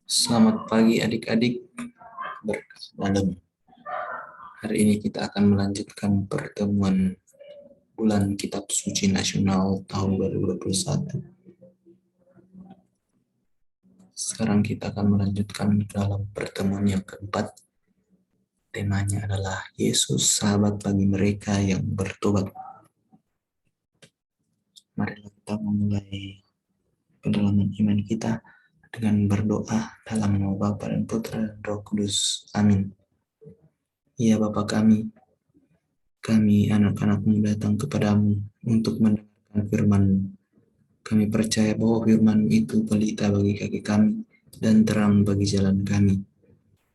Selamat pagi adik-adik berkat dalam. Hari ini kita akan melanjutkan pertemuan bulan Kitab Suci Nasional tahun 2021. Sekarang kita akan melanjutkan dalam pertemuan yang keempat. Temanya adalah Yesus sahabat bagi mereka yang bertobat. Mari kita memulai pendalaman iman kita dengan berdoa dalam nama Bapa dan Putra dan Roh Kudus. Amin. Ya Bapa kami anak-anakmu datang kepadamu untuk mendengarkan firman-Mu. Kami percaya bahwa firman itu pelita bagi kaki kami dan terang bagi jalan kami.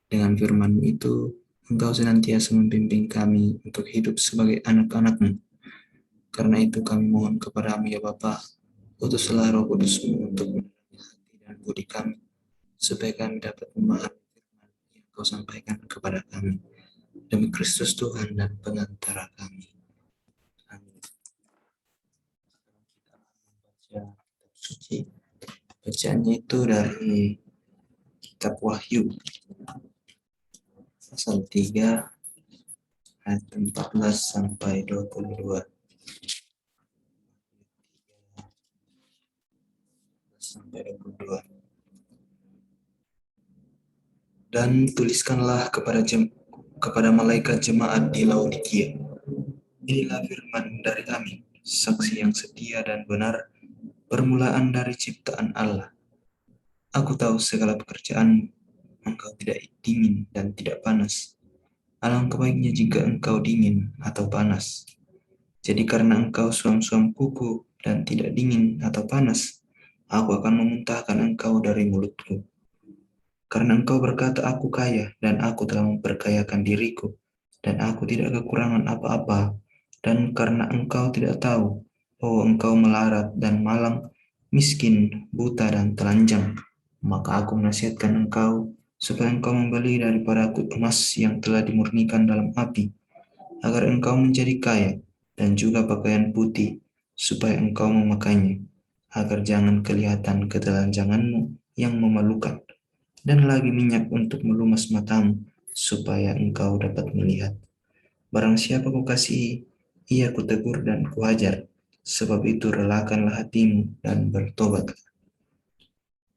Dengan firman itu, Engkau senantiasa membimbing kami untuk hidup sebagai anak-anak-Mu. Karena itu kami mohon kepadamu ya Bapa, utuslah Roh Kudus-Mu untuk menerangi hati dan budi kami, supaya kami dapat memahami firman yang Kau sampaikan kepada kami. Demi Kristus Tuhan dan pengantara kami. Amin. Kita baca suci. Bacaannya itu dari Kitab Wahyu pasal 3 ayat 14 sampai 22. Dan tuliskanlah kepada malaikat jemaat di Laodikia. Inilah firman dari Amin, saksi yang setia dan benar, permulaan dari ciptaan Allah. Aku tahu segala pekerjaanmu, engkau tidak dingin dan tidak panas. Alangkah baiknya jika engkau dingin atau panas. Jadi karena engkau suam-suam kuku dan tidak dingin atau panas, aku akan memuntahkan engkau dari mulutku. Karena engkau berkata, aku kaya dan aku telah memperkayakan diriku, dan aku tidak kekurangan apa-apa. Dan karena engkau tidak tahu bahwa engkau melarat dan malang, miskin, buta dan telanjang, maka aku menasihatkan engkau supaya engkau membeli daripadaku emas yang telah dimurnikan dalam api, agar engkau menjadi kaya, dan juga pakaian putih, supaya engkau memakainya, agar jangan kelihatan ketelanjanganmu yang memalukan, dan lagi minyak untuk melumas matamu, supaya engkau dapat melihat. Barang siapa kukasihi, ia kutegur dan kuajar, sebab itu relakanlah hatimu dan bertobatlah.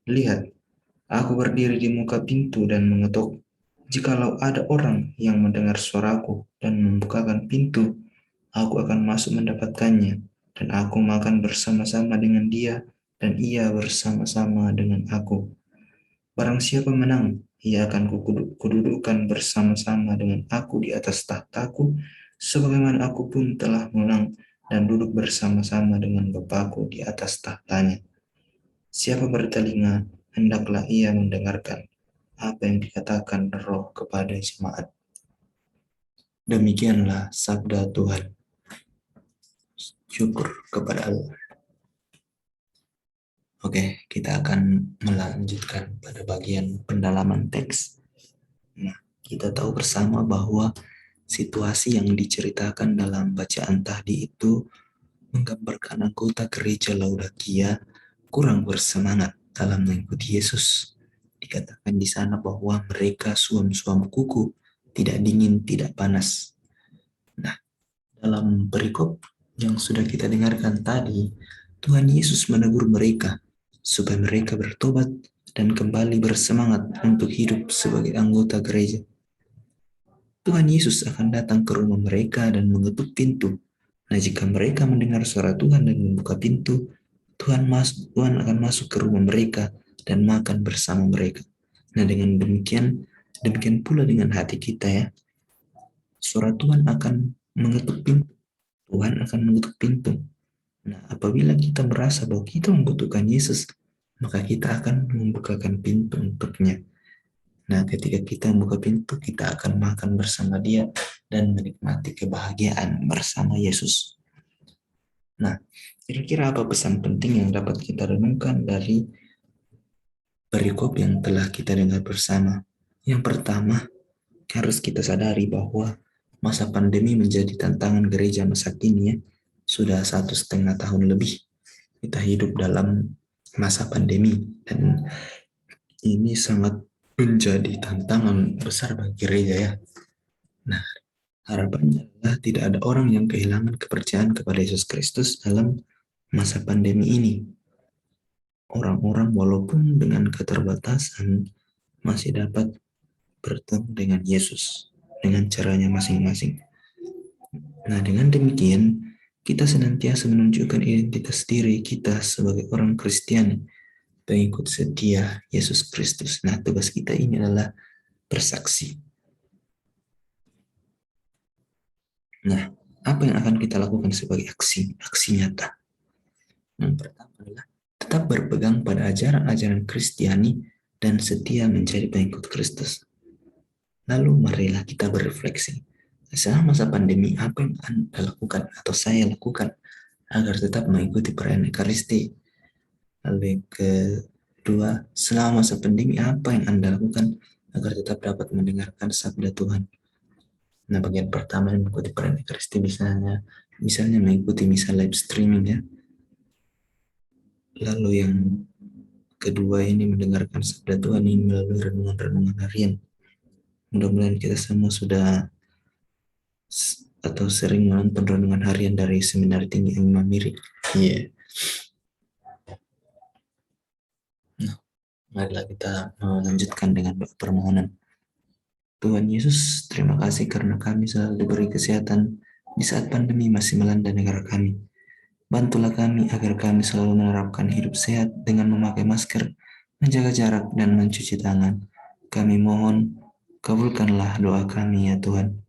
Lihat, aku berdiri di muka pintu dan mengetuk. Jikalau ada orang yang mendengar suaraku dan membukakan pintu, aku akan masuk mendapatkannya, dan aku makan bersama-sama dengan dia, dan ia bersama-sama dengan aku. Barang siapa menang, ia akan kududukkan bersama-sama dengan aku di atas tahtaku, sebagaimana aku pun telah menang dan duduk bersama-sama dengan Bapakku di atas tahtanya. Siapa bertelinga, hendaklah ia mendengarkan apa yang dikatakan Roh kepada jemaat. Demikianlah sabda Tuhan. Syukur kepada Allah. Oke, kita akan melanjutkan pada bagian pendalaman teks. Nah, kita tahu bersama bahwa situasi yang diceritakan dalam bacaan tadi itu menggambarkan anggota gereja Laodikia kurang bersemangat dalam mengikuti Yesus. Dikatakan di sana bahwa mereka suam-suam kuku, tidak dingin, tidak panas. Nah, dalam perikop yang sudah kita dengarkan tadi, Tuhan Yesus menegur mereka supaya mereka bertobat dan kembali bersemangat untuk hidup sebagai anggota gereja. Tuhan Yesus akan datang ke rumah mereka dan mengetuk pintu. Nah, jika mereka mendengar suara Tuhan dan membuka pintu, Tuhan akan masuk ke rumah mereka dan makan bersama mereka. Nah, dengan demikian pula dengan hati kita ya. Suara Tuhan akan mengetuk pintu. Tuhan akan mengetuk pintu. Nah, apabila kita merasa bahwa kita membutuhkan Yesus, maka kita akan membukakan pintu untuknya. Nah, ketika kita membuka pintu, kita akan makan bersama dia dan menikmati kebahagiaan bersama Yesus. Nah, kira-kira apa pesan penting yang dapat kita renungkan dari perikop yang telah kita dengar bersama? Yang pertama, harus kita sadari bahwa masa pandemi menjadi tantangan gereja masa kini ya. Sudah 1,5 tahun lebih kita hidup dalam masa pandemi, dan ini sangat menjadi tantangan besar bagi gereja ya. Nah, harapannya adalah tidak ada orang yang kehilangan kepercayaan kepada Yesus Kristus dalam masa pandemi ini. Orang-orang walaupun dengan keterbatasan masih dapat bertemu dengan Yesus dengan caranya masing-masing. Nah, dengan demikian, kita senantiasa menunjukkan identitas diri kita sebagai orang Kristiani, pengikut setia Yesus Kristus. Nah, tugas kita ini adalah bersaksi. Nah, apa yang akan kita lakukan sebagai aksi nyata? Yang pertama adalah tetap berpegang pada ajaran-ajaran Kristiani dan setia menjadi pengikut Kristus. Lalu marilah kita berefleksi. Selama masa pandemi, apa yang Anda lakukan atau saya lakukan agar tetap mengikuti perayaan Ekaristi? Lalu yang kedua, selama masa pandemi, apa yang Anda lakukan agar tetap dapat mendengarkan sabda Tuhan? Nah, bagian pertama yang mengikuti perayaan Ekaristi misalnya mengikuti misa live streaming ya. Lalu yang kedua ini mendengarkan sabda Tuhan ini melalui renungan-renungan harian. Mudah-mudahan kita semua sudah atau sering menonton renungan harian dari Seminari Tinggi Imam Miri. Iya. Nah, marilah kita melanjutkan dengan doa permohonan. Tuhan Yesus, terima kasih karena kami selalu diberi kesehatan di saat pandemi masih melanda negara kami. Bantulah kami agar kami selalu menerapkan hidup sehat dengan memakai masker, menjaga jarak, dan mencuci tangan. Kami mohon, kabulkanlah doa kami ya Tuhan.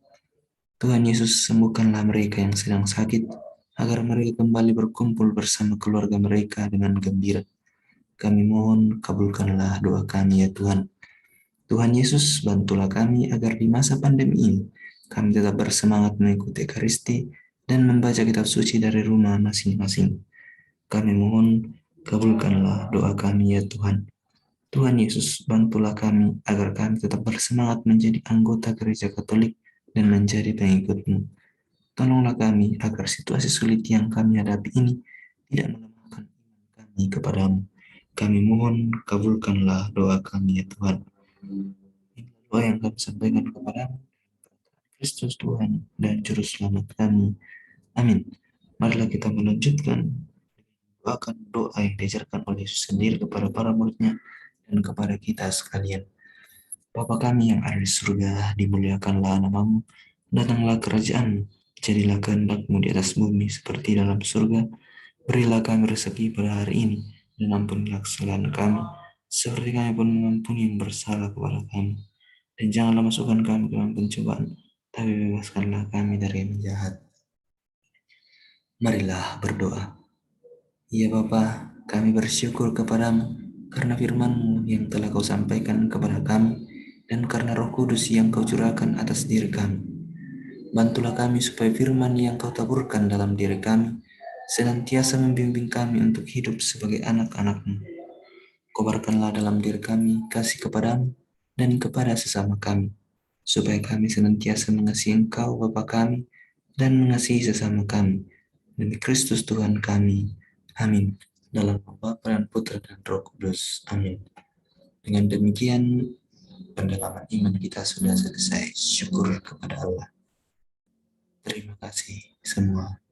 Tuhan Yesus, sembuhkanlah mereka yang sedang sakit, agar mereka kembali berkumpul bersama keluarga mereka dengan gembira. Kami mohon, kabulkanlah doa kami ya Tuhan. Tuhan Yesus, bantulah kami agar di masa pandemi ini, kami tetap bersemangat mengikuti Ekaristi dan membaca kitab suci dari rumah masing-masing. Kami mohon, kabulkanlah doa kami ya Tuhan. Tuhan Yesus, bantulah kami agar kami tetap bersemangat menjadi anggota gereja Katolik dan menjadi pengikut-Mu. Tolonglah kami agar situasi sulit yang kami hadapi ini tidak melemahkan iman kami kepadamu. Kami mohon, kabulkanlah doa kami ya Tuhan. Inilah doa yang kami sampaikan kepadamu, Kristus Tuhan dan Juru Selamat kami. Amin. Marilah kita melanjutkan doakan doa yang diajarkan oleh Yesus sendiri kepada para muridnya dan kepada kita sekalian. Bapa kami yang ada di surga, dimuliakanlah namamu, datanglah kerajaan, jadilah kehendak-Mu di atas bumi seperti dalam surga. Berilah kami rezeki pada hari ini, dan ampunilah kesalahan kami, seperti kami pun mengampuni yang bersalah kepada kami. Dan janganlah masukkan kami ke dalam pencobaan, tapi bebaskanlah kami dari yang jahat. Marilah berdoa. Ya Bapa, kami bersyukur kepadamu karena firman-Mu yang telah Kau sampaikan kepada kami dan karena Roh Kudus yang Kau curahkan atas diri kami. Bantulah kami supaya firman yang Kau taburkan dalam diri kami senantiasa membimbing kami untuk hidup sebagai anak-anak-Mu. Kobarkanlah dalam diri kami kasih kepadamu dan kepada sesama kami, supaya kami senantiasa mengasihi Engkau Bapa kami dan mengasihi sesama kami. Demi Kristus Tuhan kami. Amin. Dalam nama Bapa dan Putra dan Roh Kudus. Amin. Dengan demikian, pendalaman iman kita sudah selesai. Syukur kepada Allah. Terima kasih semua.